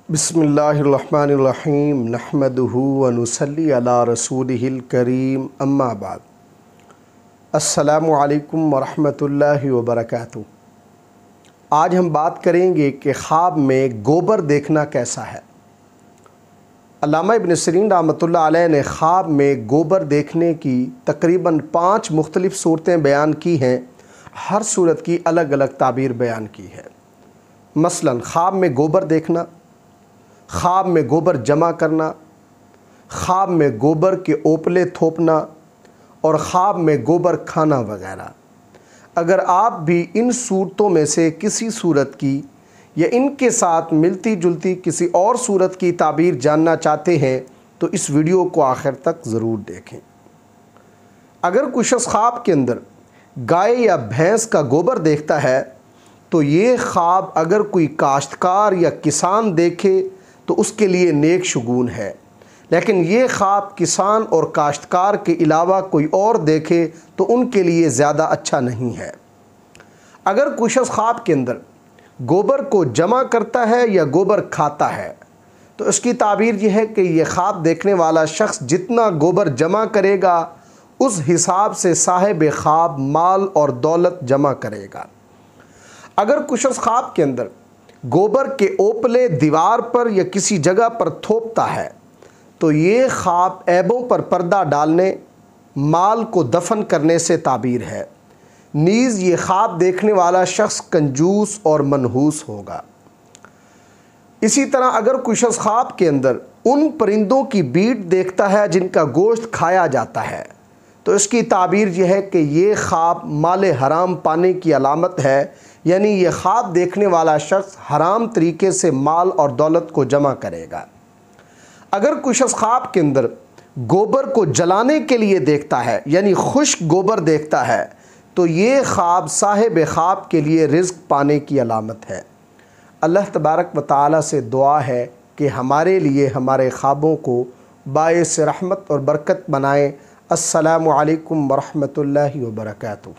بسم اللہ الرحمن الرحیم نحمدہ ونصلی علی رسولہ الکریم اما بعد السلام علیکم ورحمۃ اللہ وبرکاتہ۔ آج ہم بات کریں گے کہ خواب میں گوبر دیکھنا کیسا ہے۔ علامہ ابن سیرین رحمۃ اللہ علیہ نے خواب میں گوبر دیکھنے کی تقریباً 5 مختلف صورتیں بیان کی ہیں، ہر صورت کی الگ الگ تعبیر بیان کی ہے۔ مثلاً خواب میں گوبر دیکھنا، خواب میں گوبر جمع کرنا، خواب میں گوبر کے اوپلے تھوپنا اور خواب میں گوبر کھانا وغیرہ۔ اگر آپ بھی ان صورتوں میں سے کسی صورت کی یا ان کے ساتھ ملتی جلتی کسی اور صورت کی تعبیر جاننا چاہتے ہیں تو اس ویڈیو کو آخر تک ضرور دیکھیں۔ اگر کوئی شخص خواب کے اندر گائے یا بھینس کا گوبر دیکھتا ہے تو یہ خواب اگر کوئی کاشتکار یا کسان دیکھے تو اس کے لیے نیک شگون ہے، لیکن یہ خواب کسان اور کاشتکار کے علاوہ کوئی اور دیکھے تو ان کے لیے زیادہ اچھا نہیں ہے۔ اگر کوئی شخص خواب کے اندر گوبر کو جمع کرتا ہے یا گوبر کھاتا ہے تو اس کی تعبیر یہ ہے کہ یہ خواب دیکھنے والا شخص جتنا گوبر جمع کرے گا اس حساب سے صاحب خواب مال اور دولت جمع کرے گا۔ اگر کوئی شخص خواب کے اندر گوبر کے اوپلے دیوار پر یا کسی جگہ پر تھوپتا ہے تو یہ خواب عیبوں پر پردہ ڈالنے، مال کو دفن کرنے سے تعبیر ہے۔ نیز یہ خواب دیکھنے والا شخص کنجوس اور منحوس ہوگا۔ اسی طرح اگر کوئی شخص خواب کے اندر ان پرندوں کی بیٹ دیکھتا ہے جن کا گوشت کھایا جاتا ہے تو اس کی تعبیر یہ ہے کہ یہ خواب مال حرام پانے کی علامت ہے، یعنی یہ خواب دیکھنے والا شخص حرام طریقے سے مال اور دولت کو جمع کرے گا۔ اگر کوئی شخص خواب کے اندر گوبر کو جلانے کے لیے دیکھتا ہے یعنی خشک گوبر دیکھتا ہے تو یہ خواب صاحب خواب کے لیے رزق پانے کی علامت ہے۔ اللہ تبارک و تعالی سے دعا ہے کہ ہمارے لیے ہمارے خوابوں کو باعث رحمت اور برکت بنائے۔ السلام علیکم ورحمۃ اللہ وبرکاتہ۔